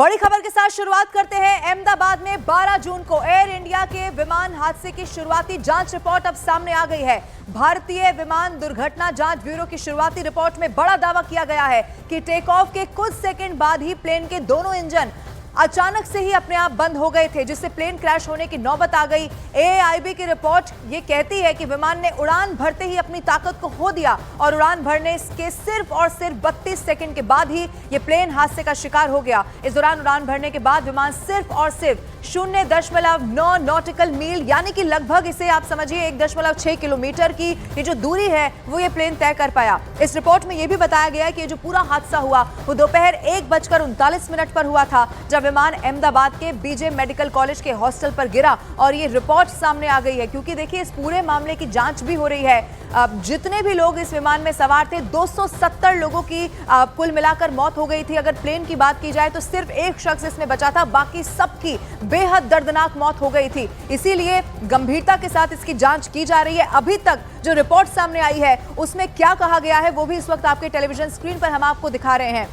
बड़ी खबर के साथ शुरुआत करते हैं। अहमदाबाद में 12 जून को एयर इंडिया के विमान हादसे की शुरुआती जांच रिपोर्ट अब सामने आ गई है। भारतीय विमान दुर्घटना जांच ब्यूरो की शुरुआती रिपोर्ट में बड़ा दावा किया गया है कि टेक ऑफ के कुछ सेकंड बाद ही प्लेन के दोनों इंजन अचानक से ही अपने आप बंद हो गए थे, जिससे प्लेन क्रैश होने की नौबत आ गई। एआईबी की रिपोर्ट ये कहती है कि विमान ने उड़ान भरते ही अपनी ताकत को खो दिया और उड़ान भरने के सिर्फ और सिर्फ 32 सेकंड के बाद ही ये प्लेन हादसे का शिकार हो गया। इस दौरान उड़ान भरने के बाद विमान सिर्फ और सिर्फ 0.9 नॉटिकल मील यानी कि लगभग इसे आप समझिए 1.6 किलोमीटर की ये जो दूरी है वो ये प्लेन तय कर पाया। इस रिपोर्ट में ये भी बताया गया है कि ये जो पूरा हादसा हुआ वो दोपहर 1:39 पर हुआ था, जब विमान अहमदाबाद के बीजे मेडिकल कॉलेज के हॉस्टल पर गिरा और ये रिपोर्ट सामने आ गई है। क्योंकि देखिए इस पूरे मामले की जांच भी हो रही है। जितने भी लोग इस विमान में सवार थे 270 लोगों की कुल मिलाकर मौत हो गई थी। अगर प्लेन की बात की जाए तो सिर्फ एक शख्स इसमें बचा था, बाकी सबकी बेहद दर्दनाक मौत हो गई थी। इसीलिए गंभीरता के साथ इसकी जांच की जा रही है। अभी तक जो रिपोर्ट सामने आई है उसमें क्या कहा गया है वो भी इस वक्त आपके टेलीविजन स्क्रीन पर हम आपको दिखा रहे हैं।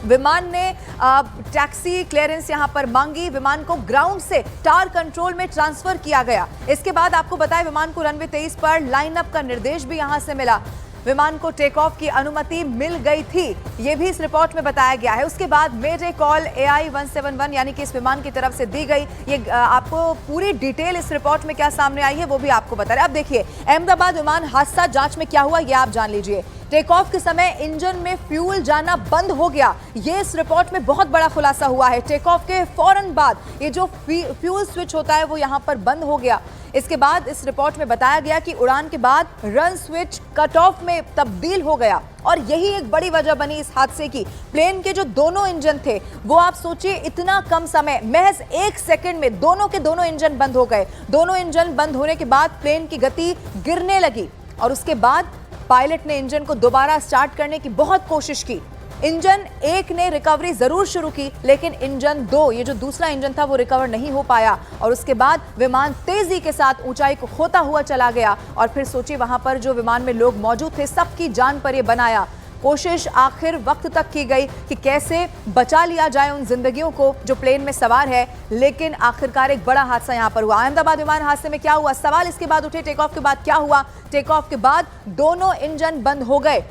विमान ने टैक्सी क्लियरेंस यहां पर मांगी, विमान को ग्राउंड से टार कंट्रोल में ट्रांसफर किया गया। इसके बाद आपको बताएं विमान को रनवे 23 पर लाइन अप का निर्देश भी यहां से मिला। विमान को टेक ऑफ की अनुमति मिल गई थी, यह भी इस रिपोर्ट में बताया गया है। उसके बाद मेडे कॉल AI-171 यानी कि इस विमान की तरफ से दी गई। ये आपको पूरी डिटेल इस रिपोर्ट में क्या सामने आई है वो भी आपको बता रहे हैं। अब देखिए अहमदाबाद विमान हादसा जांच में क्या हुआ ये आप जान लीजिए। टेक ऑफ के समय इंजन में फ्यूल जाना बंद हो गया, ये इस रिपोर्ट में बहुत बड़ा खुलासा हुआ है। टेक ऑफ के फौरन बाद ये जो फ्यूल स्विच होता है वो यहां पर बंद हो गया। इसके बाद इस रिपोर्ट में बताया गया कि उड़ान के बाद रन स्विच कट ऑफ में तब्दील हो गया और यही एक बड़ी वजह बनी इस हादसे की। प्लेन के जो दोनों इंजन थे वो आप सोचिए इतना कम समय, महज 1 सेकंड में दोनों के दोनों इंजन बंद हो गए। दोनों इंजन बंद होने के बाद प्लेन की गति गिरने लगी और उसके बाद पायलट ने इंजन को दोबारा स्टार्ट करने की बहुत कोशिश की। इंजन 1 ने रिकवरी जरूर शुरू की, लेकिन इंजन 2 ये जो दूसरा इंजन था वो रिकवर नहीं हो पाया और उसके बाद विमान तेजी के साथ ऊंचाई को खोता हुआ चला गया। और फिर सोचिए वहां पर जो विमान में लोग मौजूद थे सबकी जान पर ये बनाया। कोशिश आखिर वक्त तक की गई कि कैसे बचा लिया जाए उन जिंदगियों को जो प्लेन में सवार है, लेकिन आखिरकार एक बड़ा हादसा यहां पर हुआ। अहमदाबाद विमान हादसे में क्या हुआ, सवाल इसके बाद उठे। टेक ऑफ के बाद क्या हुआ? टेक ऑफ के बाद दोनों इंजन बंद हो गए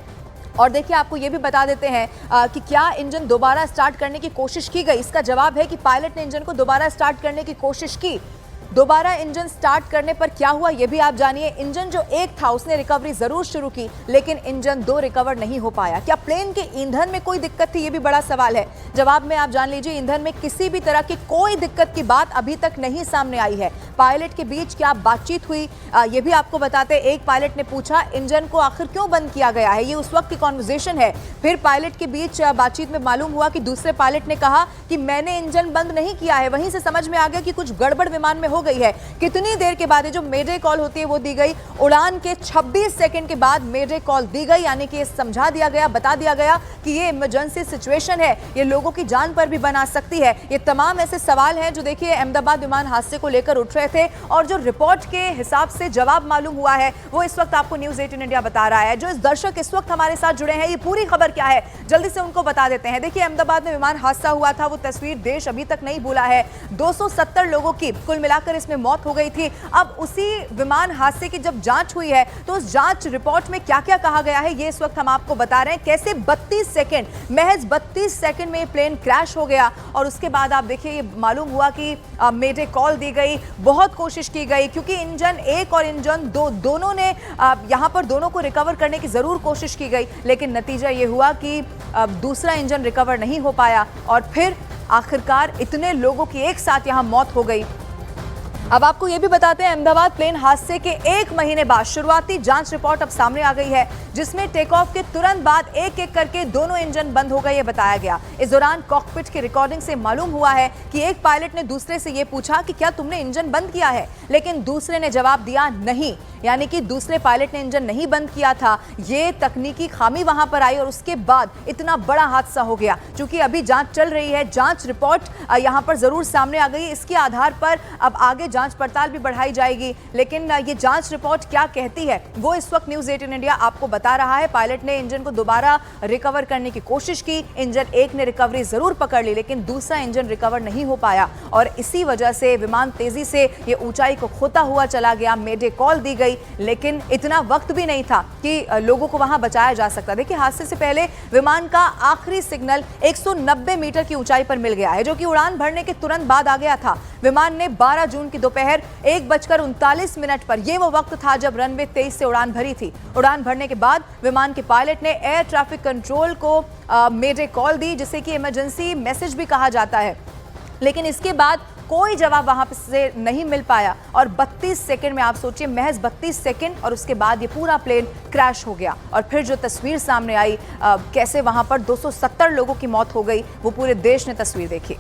और देखिए आपको ये भी बता देते हैं कि क्या इंजन दोबारा स्टार्ट करने की कोशिश की गई। इसका जवाब है कि पायलट ने इंजन को दोबारा स्टार्ट करने की कोशिश की। दोबारा इंजन स्टार्ट करने पर क्या हुआ ये भी आप जानिए। इंजन जो 1 था उसने रिकवरी जरूर शुरू की, लेकिन इंजन 2 रिकवर नहीं हो पाया। क्या प्लेन के ईंधन में कोई दिक्कत थी, ये भी बड़ा सवाल है। जवाब में आप जान लीजिए ईंधन में किसी भी तरह की कोई दिक्कत की बात अभी तक नहीं सामने आई है। पायलट के बीच क्या बातचीत हुई ये भी आपको बताते। एक पायलट ने पूछा इंजन को आखिर क्यों बंद किया गया है, ये उस वक्त की कॉन्वर्सेशन है। फिर पायलट के बीच बातचीत में मालूम हुआ कि दूसरे पायलट ने कहा कि मैंने इंजन बंद नहीं किया है। वहीं से समझ में आ गया कि कुछ गड़बड़ विमान में हो गई है। कितनी देर के बाद जो मेडे कॉल होती है वो दी गई, उड़ान के 26 सेकंड के बाद मेडे कॉल दी गई, यानी कि समझा दिया गया, बता दिया गया कि ये इमरजेंसी सिचुएशन है, ये लोगों की जान पर भी बना सकती है। ये तमाम ऐसे सवाल हैं जो देखिए अहमदाबाद विमान हादसे को लेकर उठ रहे थे और जो रिपोर्ट के हिसाब से जवाब मालूम हुआ है वो इस वक्त आपको न्यूज़ 18 इंडिया बता रहा है। जो इस दर्शक इस वक्त हमारे साथ जुड़े हैं, ये पूरी खबर क्या है जल्दी से उनको बता देते हैं। देखिए अहमदाबाद में विमान हादसा हुआ था, वो तस्वीर देश अभी तक नहीं भूला है। 270 लोगों की कुल मिलाकर इसमें मौत हो गई थी। अब उसी विमान हादसे की जब जांच हुई है तो उस जांच रिपोर्ट में क्या क्या कहा गया है ये इस वक्त हम आपको बता रहे हैं। कैसे 32 सेकंड, महज 32 सेकंड में प्लेन क्रैश हो गया और उसके बाद आप देखिए ये मालूम हुआ कि मेडे कॉल दी गई, बहुत कोशिश की गई क्योंकि इंजन 1 और इंजन 2 दोनों ने यहां पर दोनों को रिकवर करने की जरूर कोशिश की गई, लेकिन नतीजा ये हुआ कि दूसरा इंजन रिकवर नहीं हो पाया और फिर आखिरकार इतने लोगों की एक साथ यहां मौत हो गई। अब आपको यह भी बताते हैं अहमदाबाद प्लेन हादसे के 1 महीने बाद शुरुआती जांच रिपोर्ट अब सामने आ गई है, जिसमें टेक ऑफ के तुरंत बाद एक एक करके दोनों इंजन बंद हो गए, ये बताया गया। इस दौरान कॉकपिट की रिकॉर्डिंग से मालूम हुआ है कि एक पायलट ने दूसरे से यह पूछा कि क्या तुमने इंजन बंद किया है, लेकिन दूसरे ने जवाब दिया नहीं, यानी कि दूसरे पायलट ने इंजन नहीं बंद किया था। ये तकनीकी खामी वहां पर आई और उसके बाद इतना बड़ा हादसा हो गया। क्योंकि अभी जांच चल रही है, जांच रिपोर्ट यहां पर जरूर सामने आ गई, इसके आधार पर अब आगे जांच पड़ताल भी बढ़ाई जाएगी। लेकिन ये जांच रिपोर्ट क्या कहती है वो इस वक्त न्यूज़ 18 इंडिया आपको बता बता रहा है। पायलट ने इंजन को दोबारा रिकवर करने की कोशिश की। इंजन एक ने रिकवरी जरूर पकड़ ली, लेकिन दूसरा इंजन रिकवर नहीं हो पाया और इसी वजह से विमान तेजी से ये ऊंचाई को खोता हुआ चला गया। मेडे कॉल दी गई, लेकिन इतना वक्त भी नहीं था कि लोगों को वहां बचाया जा सकता। देखिए, हादसे से पहले विमान का आखिरी सिग्नल 190 मीटर की ऊंचाई पर मिल गया है, जो कि उड़ान भरने के तुरंत बाद आ गया था। विमान ने 12 जून की दोपहर 1:39 पर, यह वो वक्त था जब रनवे 23 से उड़ान भरी थी। उड़ान भरने के बाद विमान के पायलट ने एयर ट्रैफिक कंट्रोल को मेडे कॉल दी, जिसे कि इमरजेंसी मैसेज भी कहा जाता है, लेकिन इसके बाद कोई जवाब वहां से नहीं मिल पाया और 32 सेकंड में, आप सोचिए, महज 32 सेकंड, और उसके बाद ये पूरा प्लेन क्रैश हो गया। और फिर जो तस्वीर सामने आई, कैसे वहां पर 270 लोगों की मौत हो गई, वो पूरे देश ने तस्वीर देखी।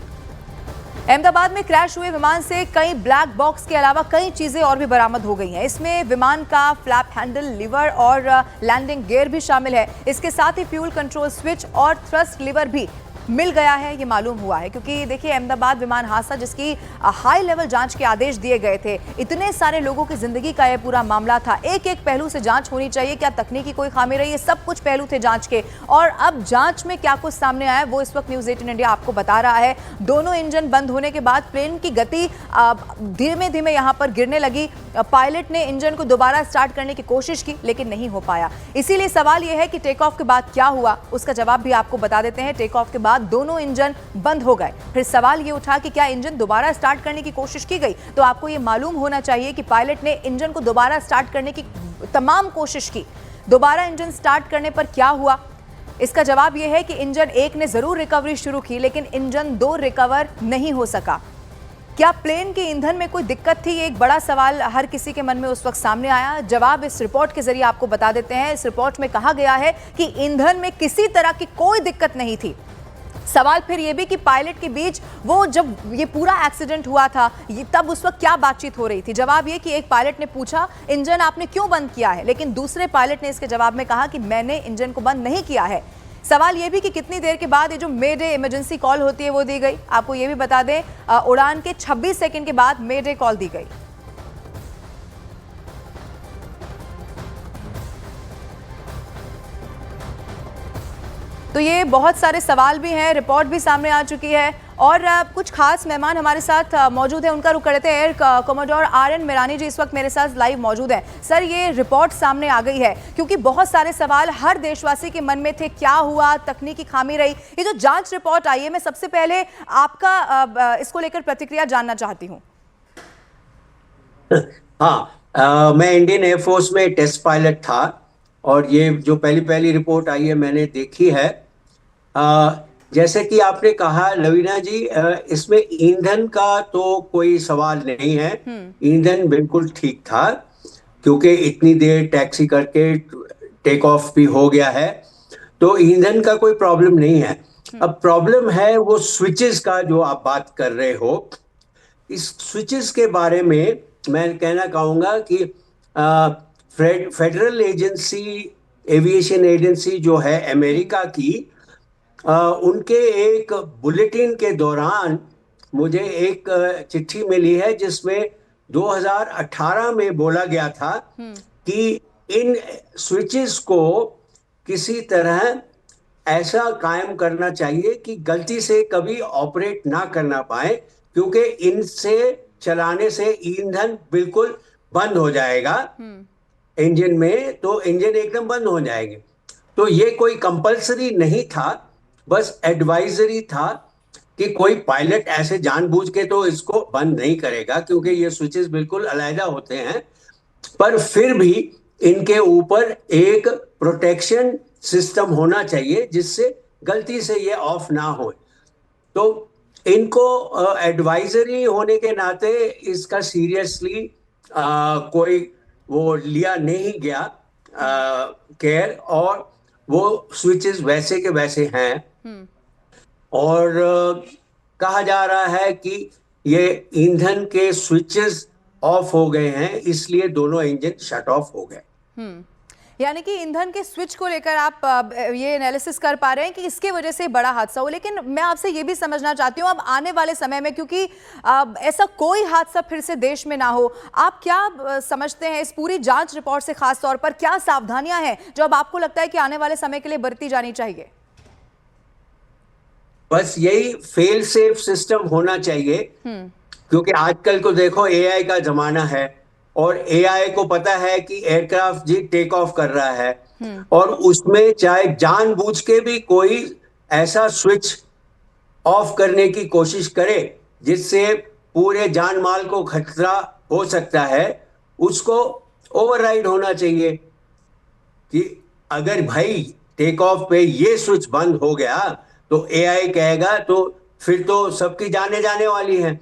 अहमदाबाद में क्रैश हुए विमान से कई ब्लैक बॉक्स के अलावा कई चीजें और भी बरामद हो गई हैं। इसमें विमान का फ्लैप हैंडल, लीवर और लैंडिंग गियर भी शामिल है। इसके साथ ही फ्यूल कंट्रोल स्विच और थ्रस्ट लीवर भी मिल गया है, ये मालूम हुआ है। क्योंकि देखिए, अहमदाबाद विमान हादसा जिसकी हाई लेवल जांच के आदेश दिए गए थे, इतने सारे लोगों की जिंदगी का यह पूरा मामला था। एक एक पहलू से जांच होनी चाहिए, क्या तकनीकी कोई खामी रही है, सब कुछ पहलू थे जांच के। और अब जांच में क्या कुछ सामने आया, वो इस वक्त न्यूज 18 इंडिया आपको बता रहा है। दोनों इंजन बंद होने के बाद प्लेन की गति धीमे धीमे यहां पर गिरने लगी। पायलट ने इंजन को दोबारा स्टार्ट करने की कोशिश की, लेकिन नहीं हो पाया। इसीलिए सवाल यह है कि टेक ऑफ के बाद क्या हुआ, उसका जवाब भी आपको बता देते हैं। टेक ऑफ के बाद दोनों इंजन बंद हो गए। फिर सवाल ये उठा कि क्या इंजन दोबारा स्टार्ट करने की कोशिश की गई, तो आपको ये मालूम होना चाहिए कि पायलट ने इंजन को दोबारा स्टार्ट करने की तमाम कोशिश की। दोबारा इंजन स्टार्ट करने पर क्या हुआ, इसका जवाब यह है कि इंजन एक ने जरूर रिकवरी शुरू की, लेकिन इंजन 2 रिकवर नहीं हो सका। क्या प्लेन के ईंधन में कोई दिक्कत थी, ये एक बड़ा सवाल हर किसी के मन में उस वक्त सामने आया। जवाब इस रिपोर्ट के जरिए आपको बता देते हैं। इस रिपोर्ट में कहा गया है कि ईंधन में किसी तरह की कोई दिक्कत नहीं थी। सवाल फिर यह भी कि पायलट के बीच वो जब ये पूरा एक्सीडेंट हुआ था, तब उस वक्त क्या बातचीत हो रही थी। जवाब ये कि एक पायलट ने पूछा, इंजन आपने क्यों बंद किया है, लेकिन दूसरे पायलट ने इसके जवाब में कहा कि मैंने इंजन को बंद नहीं किया है। सवाल यह भी कि कितनी देर के बाद ये जो मेडे इमरजेंसी कॉल होती है वो दी गई। आपको ये भी बता दें, उड़ान के 26 सेकंड के बाद मेडे कॉल दी गई। तो ये बहुत सारे सवाल भी हैं, रिपोर्ट भी सामने आ चुकी है और कुछ खास मेहमान हमारे साथ मौजूद हैं, उनका रुख करते हैं। एयर कमोडोर RN मिरानी जी इस वक्त मेरे साथ लाइव मौजूद हैं। सर, ये रिपोर्ट सामने आ गई है क्योंकि बहुत सारे सवाल हर देशवासी के मन में थे, क्या हुआ, तकनीकी खामी रही। ये जो जांच रिपोर्ट आई है, मैं सबसे पहले आपका इसको लेकर प्रतिक्रिया जानना चाहती हूँ। हाँ, मैं इंडियन एयरफोर्स में टेस्ट पायलट था और ये जो पहली रिपोर्ट आई है मैंने देखी है। जैसे कि आपने कहा लवीना जी, इसमें ईंधन का तो कोई सवाल नहीं है। ईंधन बिल्कुल ठीक था क्योंकि इतनी देर टैक्सी करके टेक ऑफ भी हो गया है, तो ईंधन का कोई प्रॉब्लम नहीं है। अब प्रॉब्लम है वो स्विचेस का जो आप बात कर रहे हो। इस स्विचेस के बारे में मैं कहना चाहूँगा कि फेडरल एजेंसी, एविएशन एजेंसी जो है अमेरिका की, उनके एक बुलेटिन के दौरान मुझे एक चिट्ठी मिली है जिसमें 2018 में बोला गया था कि इन स्विचेस को किसी तरह ऐसा कायम करना चाहिए कि गलती से कभी ऑपरेट ना करना पाए, क्योंकि इनसे चलाने से ईंधन बिल्कुल बंद हो जाएगा इंजन में, तो इंजन एकदम बंद हो जाएंगे। तो ये कोई कंपलसरी नहीं था, बस एडवाइजरी था कि कोई पायलट ऐसे जानबूझ के तो इसको बंद नहीं करेगा क्योंकि ये स्विचेस बिल्कुल अलग होते हैं, पर फिर भी इनके ऊपर एक प्रोटेक्शन सिस्टम होना चाहिए जिससे गलती से ये ऑफ ना हो। तो इनको एडवाइजरी होने के नाते इसका सीरियसली कोई वो लिया नहीं गया केयर, और वो स्विचेस वैसे के वैसे हैं। और कहा जा रहा है कि ये ईंधन के स्विचेस ऑफ हो गए हैं, इसलिए दोनों इंजन शट ऑफ हो गए। यानी कि ईंधन के स्विच को लेकर आप ये एनालिसिस कर पा रहे हैं कि इसके वजह से बड़ा हादसा हो। लेकिन मैं आपसे ये भी समझना चाहती हूँ अब आने वाले समय में, क्योंकि ऐसा कोई हादसा फिर से देश में ना हो, आप क्या समझते हैं इस पूरी जांच रिपोर्ट से खास तौर पर क्या सावधानियां हैं जो अब आपको लगता है कि आने वाले समय के लिए बरती जानी चाहिए? बस यही फेल सेफ सिस्टम होना चाहिए, क्योंकि आजकल को देखो एआई का जमाना है और एआई को पता है कि एयरक्राफ्ट जी टेक ऑफ कर रहा है और उसमें चाहे जानबूझ के भी कोई ऐसा स्विच ऑफ करने की कोशिश करे जिससे पूरे जान माल को खतरा हो सकता है, उसको ओवरराइड होना चाहिए कि अगर भाई टेक ऑफ पे ये स्विच बंद हो गया तो एआई कहेगा तो फिर तो सबकी जाने जाने वाली है।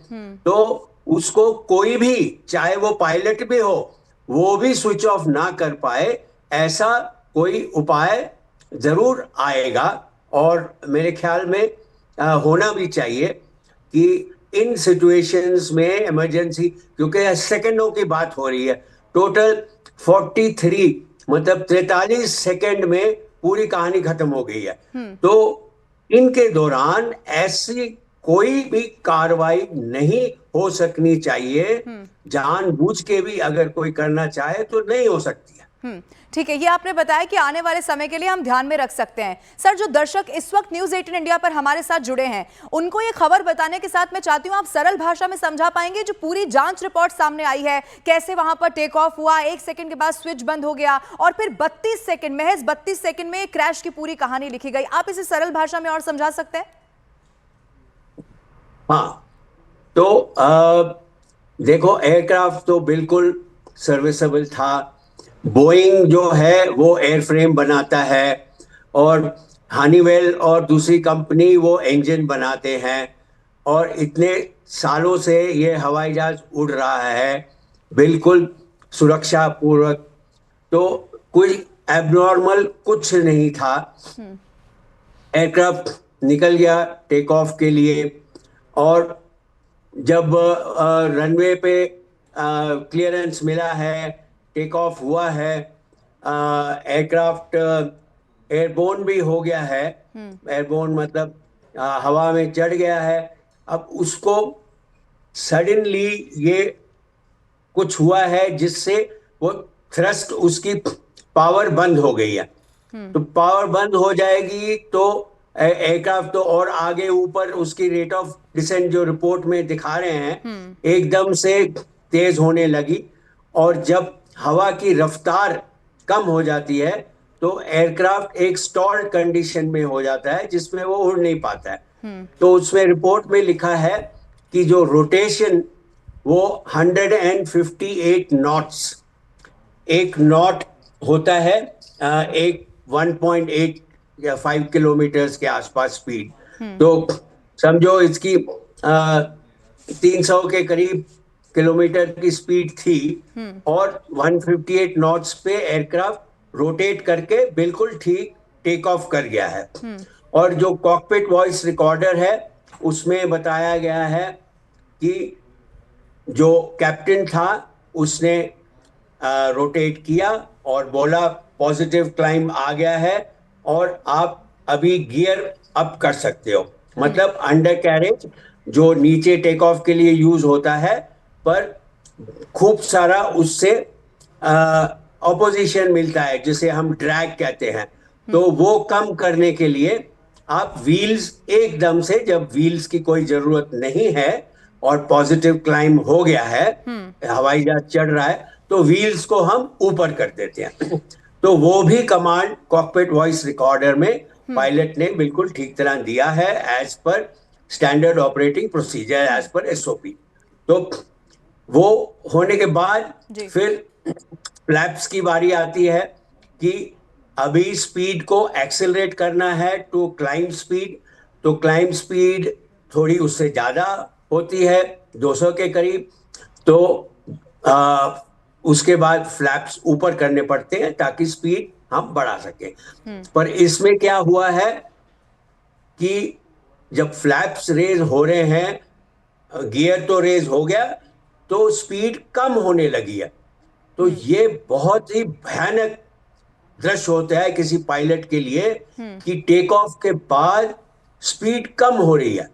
तो उसको कोई भी, चाहे वो पायलट भी हो, वो भी स्विच ऑफ ना कर पाए, ऐसा कोई उपाय जरूर आएगा। और मेरे ख्याल में होना भी चाहिए कि इन सिचुएशंस में इमरजेंसी, क्योंकि सेकंडों की बात हो रही है, टोटल 43 मतलब 43 सेकंड में पूरी कहानी खत्म हो गई है। तो इनके दौरान ऐसी कोई भी कार्रवाई नहीं हो सकनी चाहिए, जानबूझ के भी अगर कोई करना चाहे तो नहीं हो सकती है। ठीक है, ये आपने बताया कि आने वाले समय के लिए हम ध्यान में रख सकते हैं। सर, जो दर्शक इस वक्त न्यूज़ 18 इंडिया पर हमारे साथ जुड़े हैं, उनको ये खबर बताने के साथ मैं चाहती हूं आप सरल भाषा में समझा पाएंगे जो पूरी जांच रिपोर्ट सामने आई है, कैसे वहां पर टेक ऑफ हुआ, 1 सेकंड के बाद स्विच बंद हो गया और फिर 32 सेकंड, महज 32 सेकंड में क्रैश की पूरी कहानी लिखी गई। आप इसे सरल भाषा में और समझा सकते हैं? हाँ, तो देखो एयरक्राफ्ट तो बिल्कुल सर्विसेबल था। बोइंग जो है वो एयरफ्रेम बनाता है और हनीवेल और दूसरी कंपनी वो इंजन बनाते हैं और इतने सालों से ये हवाई जहाज उड़ रहा है बिल्कुल सुरक्षा पूर्वक। तो कोई एबनॉर्मल कुछ नहीं था। एयरक्राफ्ट निकल गया टेक ऑफ के लिए और जब रनवे पे क्लियरेंस मिला है, टेक ऑफ हुआ है, एयरक्राफ्ट एयरबोर्न भी हो गया है। एयरबोर्न मतलब हवा में चढ़ गया है। अब उसको सडनली ये कुछ हुआ है जिससे वो थ्रस्ट, उसकी पावर बंद हो गई है। तो पावर बंद हो जाएगी तो एयरक्राफ्ट तो और आगे ऊपर उसकी रेट ऑफ डिसेंट जो रिपोर्ट में दिखा रहे हैं एकदम से तेज होने लगी और जब हवा की रफ्तार कम हो जाती है तो एयरक्राफ्ट एक स्टॉल्ड कंडीशन में हो जाता है जिसमें वो उड़ नहीं पाता है। तो उसमें रिपोर्ट में लिखा है कि जो रोटेशन वो 158 नॉट्स, एक नॉट होता है एक 1.8 या 5 किलोमीटर के आसपास स्पीड। तो समझो इसकी 300 के करीब किलोमीटर की स्पीड थी और 158 नॉट्स पे एयरक्राफ्ट रोटेट करके बिल्कुल ठीक टेक ऑफ कर गया है। और जो कॉकपिट वॉइस रिकॉर्डर है उसमें बताया गया है कि जो कैप्टन था उसने रोटेट किया और बोला पॉजिटिव क्लाइंब आ गया है और आप अभी गियर अप कर सकते हो। मतलब अंडर कैरेज जो नीचे टेक ऑफ के लिए यूज होता है पर खूब सारा उससे ऑपोजिशन मिलता है जिसे हम ड्रैग कहते हैं। तो वो कम करने के लिए आप व्हील्स एकदम से, जब व्हील्स की कोई जरूरत नहीं है और पॉजिटिव क्लाइंब हो गया है, हवाई जहाज चढ़ रहा है, तो व्हील्स को हम ऊपर कर देते हैं। तो वो भी कमांड कॉकपिट वॉइस रिकॉर्डर में पायलट ने बिल्कुल ठीक तरह दिया है as per standard operating procedure, as per SOP. तो वो होने के बाद फिर फ्लैप्स की बारी आती है कि अभी स्पीड को एक्सेलरेट करना है टू क्लाइंब स्पीड। तो क्लाइंब स्पीड थोड़ी उससे ज्यादा होती है, 200 के करीब। तो उसके बाद फ्लैप्स ऊपर करने पड़ते हैं ताकि स्पीड हम बढ़ा सकें। पर इसमें क्या हुआ है कि जब फ्लैप्स रेज हो रहे हैं, गियर तो रेज हो गया तो स्पीड कम होने लगी है। तो ये बहुत ही भयानक दृश्य होता है किसी पायलट के लिए कि टेक ऑफ के बाद स्पीड कम हो रही है।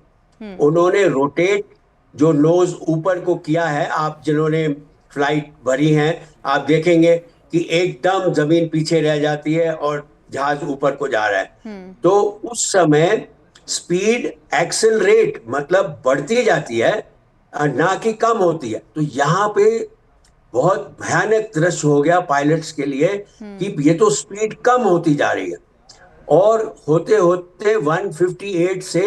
उन्होंने रोटेट जो नोज ऊपर को किया है, आप जिन्होंने फ्लाइट भरी हैं आप देखेंगे कि एकदम जमीन पीछे रह जाती है और जहाज ऊपर को जा रहा है। तो उस समय स्पीड एक्सेलरेट मतलब बढ़ती जाती है, ना कि कम होती है। तो यहाँ पे बहुत भयानक दृश्य हो गया पायलट्स के लिए कि ये तो स्पीड कम होती जा रही है, और होते होते 158 से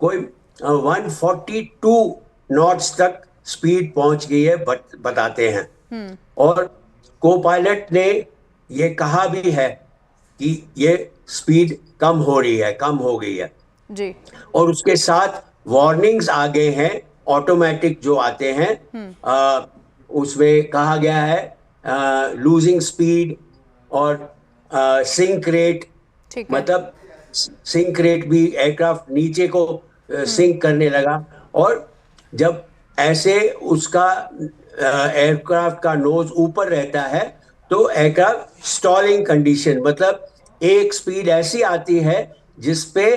कोई 142 नॉट्स तक स्पीड पहुंच गई है बताते हैं। और को पायलट ने ये कहा भी है कि ये स्पीड कम हो रही है, कम हो गई है जी। और उसके साथ वार्निंग्स आ गए हैं ऑटोमेटिक जो आते हैं। उसमें कहा गया है लूजिंग स्पीड और सिंक रेट, मतलब सिंक रेट भी एयरक्राफ्ट नीचे को सिंक करने लगा। और जब ऐसे उसका एयरक्राफ्ट का नोज ऊपर रहता है तो एयरक्राफ्ट स्टॉलिंग कंडीशन, मतलब एक स्पीड ऐसी आती है जिसपे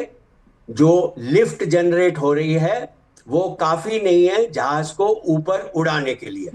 जो लिफ्ट जनरेट हो रही है वो काफी नहीं है जहाज को ऊपर उड़ाने के लिए।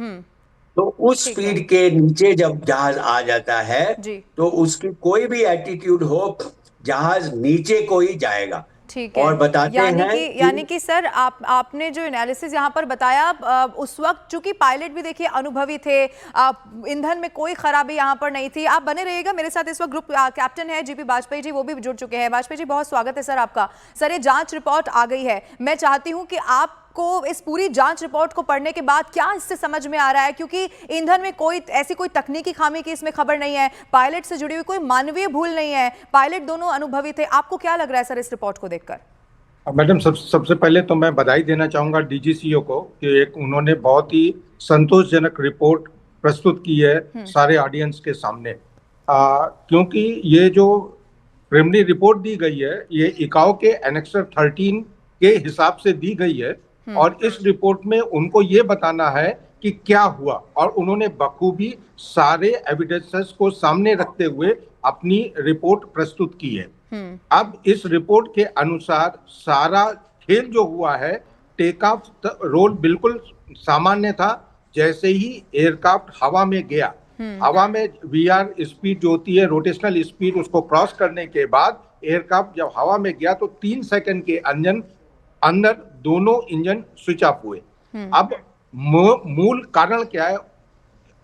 तो उस स्पीड के नीचे जब जहाज आ जाता है तो उसकी कोई भी एटीट्यूड हो जहाज नीचे को ही जाएगा। ठीक है। और बताते हैं यानी कि सर आपने जो एनालिसिस यहाँ पर बताया, उस वक्त चूंकि पायलट भी देखिए अनुभवी थे, ईंधन में कोई खराबी यहाँ पर नहीं थी। आप बने रहिएगा, मेरे साथ इस वक्त ग्रुप कैप्टन है जीपी वाजपेयी जी, वो भी जुड़ चुके हैं। वाजपेयी जी बहुत स्वागत है सर आपका। सर ये जांच रिपोर्ट आ गई है, मैं चाहती हूँ कि आप को इस पूरी जांच रिपोर्ट को पढ़ने के बाद क्या इससे समझ में आ रहा है, क्योंकि ईंधन में कोई ऐसी कोई तकनीकी खामी की इसमें खबर नहीं है, पायलट से जुड़ी हुई कोई मानवीय भूल नहीं है, पायलट दोनों अनुभवी थे। आपको क्या लग रहा है सर इस रिपोर्ट को देखकर? मैडम सबसे पहले तो मैं बधाई देना चाहूंगा डीजीसीओ को कि एक उन्होंने बहुत ही संतोषजनक रिपोर्ट प्रस्तुत की है सारे ऑडियंस के सामने। क्योंकि ये जो प्रिलिमिनरी रिपोर्ट दी गई है ये इकाओ के एनेक्सर 13 के हिसाब से दी गई है, और इस रिपोर्ट में उनको ये बताना है कि क्या हुआ, और उन्होंने बखूबी सारे एविडेंसेस को सामने रखते हुए अपनी रिपोर्ट प्रस्तुत की है। अब इस रिपोर्ट के अनुसार सारा खेल जो हुआ है, टेक ऑफ रोल बिल्कुल सामान्य था। जैसे ही एयरक्राफ्ट हवा में गया, हवा में वीआर स्पीड जो होती है रोटेशनल स्पीड, उसको क्रॉस करने के बाद एयरक्राफ्ट जब हवा में गया तो 3 सेकंड के अंदर दोनों इंजन स्विच ऑफ हुए। अब मूल कारण क्या है,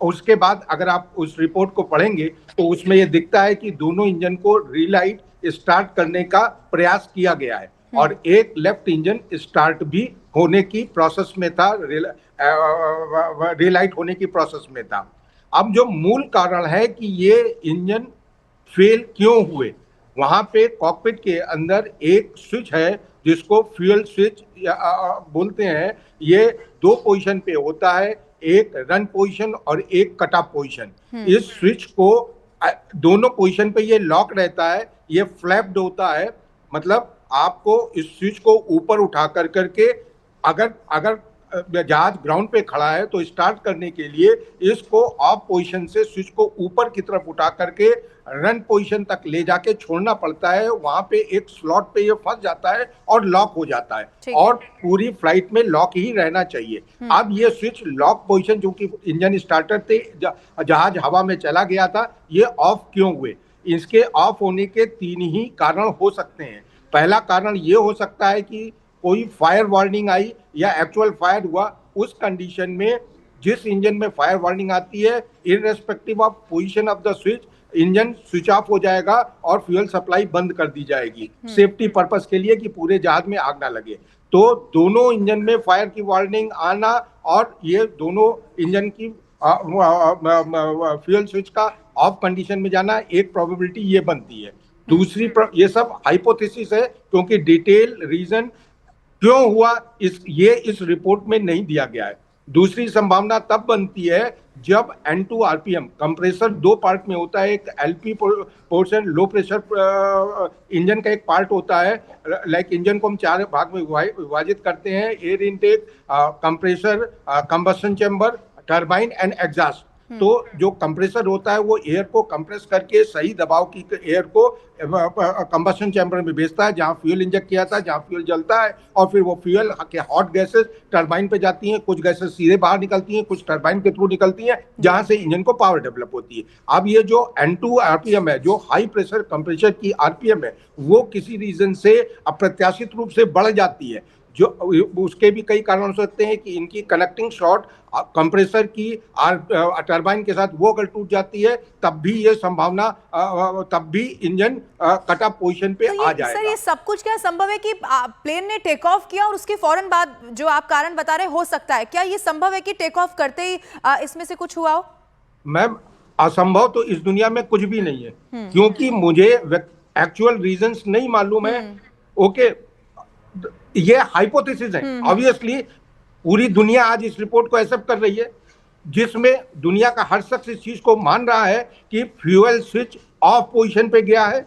उसके बाद अगर आप उस रिपोर्ट को पढ़ेंगे तो उसमें यह दिखता है कि दोनों इंजन को रीलाइट स्टार्ट करने का प्रयास किया गया है, और एक लेफ्ट इंजन स्टार्ट भी होने की प्रोसेस में था, रीलाइट होने की प्रोसेस में था। अब जो मूल कारण है कि ये इंजन फेल क्यों हुए, वहां पे कॉकपिट के अंदर एक स्विच है जिसको फ्यूल स्विच बोलते हैं। ये 2 पोजीशन पे होता है, एक रन पोजीशन और एक कट ऑफ पोजीशन। इस स्विच को दोनों पोजीशन पे ये लॉक रहता है, ये फ्लैप्ड होता है, मतलब आपको इस स्विच को ऊपर उठा करके अगर जहाज ग्राउंड पे खड़ा है तो स्टार्ट करने के लिए इसको ऑफ पोजीशन से स्विच को ऊपर की तरफ उठा करके रन पोजीशन तक ले जाके छोड़ना पड़ता है। वहां पे एक स्लॉट पे ये फंस जाता है और लॉक हो जाता है, और पूरी फ्लाइट में लॉक ही रहना चाहिए। अब ये स्विच लॉक पोजीशन, जो कि इंजन स्टार्टर थे, जहाज हवा में चला गया था, ये ऑफ क्यों हुए? इसके ऑफ होने के 3 ही कारण हो सकते हैं। पहला कारण ये हो सकता है कि कोई फायर वार्निंग आई या एक्चुअल फायर हुआ। उस कंडीशन में जिस इंजन में फायर वार्निंग आती है, irrespective of position of the switch, engine switch off हो जाएगा और फ्यूल सप्लाई बंद कर दी जाएगी सेफ्टी पर्पस के लिए कि पूरे जहाज में आग ना लगे। तो दोनों इंजन में फायर की वार्निंग आना और ये दोनों इंजन की फ्यूल स्विच का ऑफ कंडीशन में जाना, एक प्रोबेबिलिटी ये बनती है। दूसरी ये सब हाइपोथेसिस है, क्योंकि डिटेल रीजन क्यों हुआ इस रिपोर्ट में नहीं दिया गया है। दूसरी संभावना तब बनती है जब N2 RPM कंप्रेसर 2 पार्ट में होता है, एक LP portion low pressure engine का एक पार्ट होता है। लाइक इंजन को हम 4 भाग में विभाजित करते हैं, air intake, compressor, combustion chamber, turbine and exhaust. तो जो कंप्रेसर होता है वो एयर को कंप्रेस करके सही दबाव की एयर को कंबशन चैम्बर में भेजता है, जहां फ्यूल इंजेक्ट किया था, जहां फ्यूल जलता है, और फिर वो फ्यूल के हॉट गैसेस टरबाइन पे जाती हैं, कुछ गैसेस सीधे बाहर निकलती हैं, कुछ टरबाइन के थ्रू निकलती हैं, जहां से इंजन को पावर डेवलप होती है। अब ये जो N2 आरपीएम है, जो हाई प्रेशर कंप्रेसर की आरपीएम है, वो किसी रीजन से अप्रत्याशित रूप से बढ़ जाती है, जो उसके भी कई कारण हो सकते हैं कि इनकी कनेक्टिंग शॉर्ट कंप्रेसर की टरबाइन के साथ वो अगर टूट जाती है, तब भी ये संभावना तब भी इंजन कट ऑफ पोजीशन पे तो आ सर जाएगा। ये सब कुछ क्या संभव है कि प्लेन ने टेक ऑफ किया और उसके फौरन बाद जो आप कारण बता रहे हो सकता है, क्या ये संभव है कि टेक ऑफ करते ही इसमें से कुछ हुआ हो? मैम, असंभव तो इस दुनिया में कुछ भी नहीं है, क्योंकि मुझे एक्चुअल रीजंस नहीं मालूम है। ओके, ये हाइपोथेसिस है। ऑब्वियसली पूरी दुनिया आज इस रिपोर्ट को एक्सेप्ट कर रही है, जिसमें दुनिया का हर शख्स इस चीज को मान रहा है कि फ्यूल स्विच ऑफ पोजीशन पे गया है,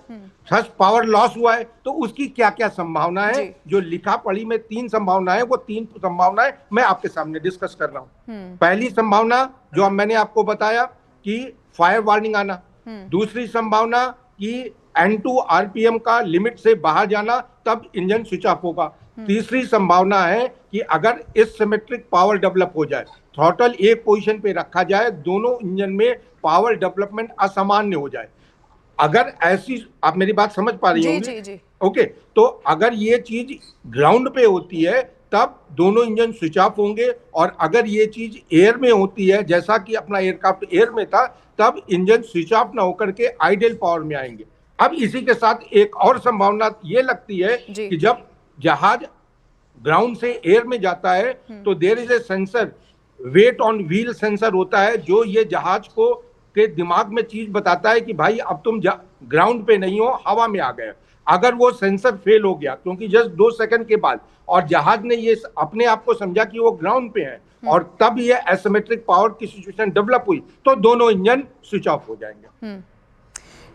थ्रस्ट पावर लॉस हुआ है। तो उसकी क्या क्या संभावना है, जो लिखा पढ़ी में 3 संभावनाएं, वो 3 संभावनाएं मैं आपके सामने डिस्कस कर रहा हूं। पहली संभावना जो अब मैंने आपको बताया कि फायर वार्निंग आना, दूसरी संभावना कि N2 आरपीएम का लिमिट से बाहर जाना, तब इंजन स्विच ऑफ होगा। तीसरी संभावना है कि अगर एसिमेट्रिक पावर डेवलप हो जाए, थ्रॉटल एक पोजीशन पे रखा जाए, दोनों इंजन में पावर डेवलपमेंट असामान्य हो जाए। अगर ऐसी, आप मेरी बात समझ पा रही होंगी? जी। ओके, तो अगर ये चीज ग्राउंड पे होती है, तब दोनों इंजन स्विच ऑफ होंगे, और अगर ये चीज एयर में होती है, जैसा कि अपना एयरक्राफ्ट एयर में था, तब इंजन स्विच ऑफ ना होकर के आइडल पावर में आएंगे। अब इसी के साथ एक और संभावना ये लगती है कि जब जहाज ग्राउंड से एयर में जाता है, तो there is a sensor, weight on wheel sensor होता है, जो ये जहाज को के दिमाग में चीज बताता है कि भाई अब तुम ग्राउंड पे नहीं हो, हवा में आ गए। अगर वो सेंसर फेल हो गया, क्योंकि जस्ट 2 सेकंड के बाद, और जहाज ने ये अपने आप को समझा कि वो ग्राउंड पे है, और तब ये एसिमेट्रिक पावर की सिचुएशन डेवलप हुई, तो दोनों इंजन स्विच ऑफ हो जाएंगे।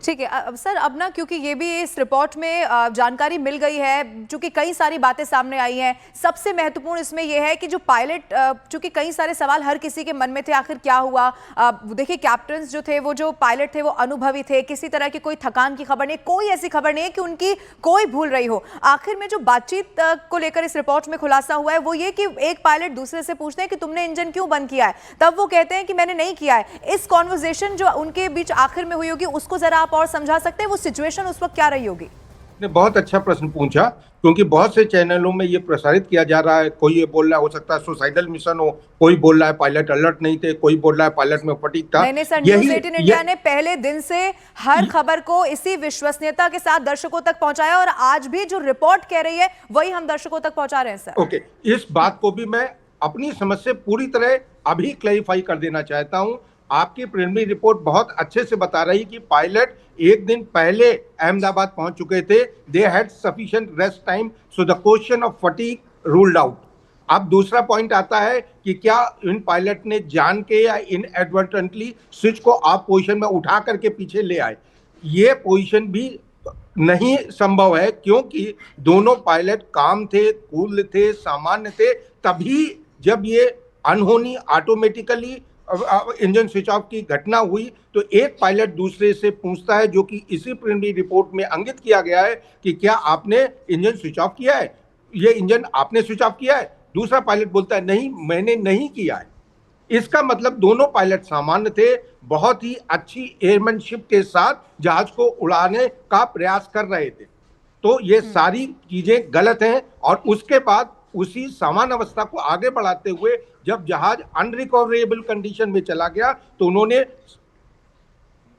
ठीक है। अब सर, अब ना क्योंकि ये भी इस रिपोर्ट में जानकारी मिल गई है, चूंकि कई सारी बातें सामने आई हैं, सबसे महत्वपूर्ण इसमें यह है कि जो पायलट, चूंकि कई सारे सवाल हर किसी के मन में थे, आखिर क्या हुआ। देखिए, कैप्टन जो थे, वो जो पायलट थे, वो अनुभवी थे, किसी तरह की कोई थकान की खबर नहीं, कोई ऐसी खबर नहीं है कि उनकी कोई भूल रही हो। आखिर में जो बातचीत को लेकर इस रिपोर्ट में खुलासा हुआ है, वो ये कि एक पायलट दूसरे से पूछते हैं कि तुमने इंजन क्यों बंद किया है, तब वो कहते हैं कि मैंने नहीं किया है। इस कॉन्वर्सेशन जो उनके बीच आखिर में हुई होगी, उसको जरा और समझा सकते हैं, वो सिचुएशन उस वक्त क्या रही होगी? ने बहुत अच्छा प्रश्न पूछा, क्योंकि बहुत से चैनलों में ये प्रसारित किया जा रहा है। कोई ये बोल रहा है हो सकता है सुसाइडल मिशन हो, कोई बोल रहा है पायलट अलर्ट नहीं थे, कोई बोल रहा है पायलट में फटीग था। नहीं सर, न्यूज़ 18 इंडिया ने पहले दिन से हर खबर को इसी विश्वसनीयता के साथ दर्शकों तक पहुंचाया, और आज भी जो रिपोर्ट कह रही है वही हम दर्शकों तक पहुंचा रहे हैं सर। ओके, इस बात को भी मैं अपनी समझ से पूरी तरह अभी क्लैरिफाई कर देना चाहता हूं। आपकी प्रिलिमिनरी रिपोर्ट बहुत अच्छे से बता रही कि पायलट एक दिन पहले अहमदाबाद पहुंच चुके थे, they had sufficient rest time, so the question of fatigue ruled out. अब दूसरा पॉइंट आता है कि क्या इन पायलट ने जान के या इनएडवर्टेंटली स्विच को ऑफ पोजीशन में उठा करके पीछे ले आए। ये पोजीशन भी नहीं संभव है, क्योंकि दोनों पायलट काम थे, कूल थे, सामान्य थे। तभी जब ये अनहोनी ऑटोमेटिकली इंजन स्विच ऑफ की घटना हुई, तो एक पायलट दूसरे से पूछता है, जो कि इसी प्रिलिमिनरी रिपोर्ट में अंकित किया गया है, कि क्या आपने इंजन स्विच ऑफ किया है, ये इंजन आपने स्विच ऑफ किया है। दूसरा पायलट बोलता है नहीं, मैंने नहीं किया है। इसका मतलब दोनों पायलट सामान्य थे, बहुत ही अच्छी एयरमैनशिप के साथ जहाज को उड़ाने का प्रयास कर रहे थे। तो ये सारी चीजें गलत हैं। और उसके बाद उसी समान अवस्था को आगे बढ़ाते हुए जब जहाज अनरिकवरेबल कंडीशन में चला गया, तो उन्होंने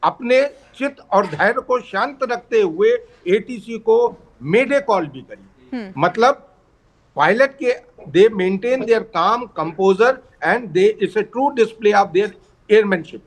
अपने चित्त और धैर्य को शांत रखते हुए एटीसी को मेडे कॉल भी करी। मतलब पायलट के they maintain their calm composure and they it's a true display of their airmanship.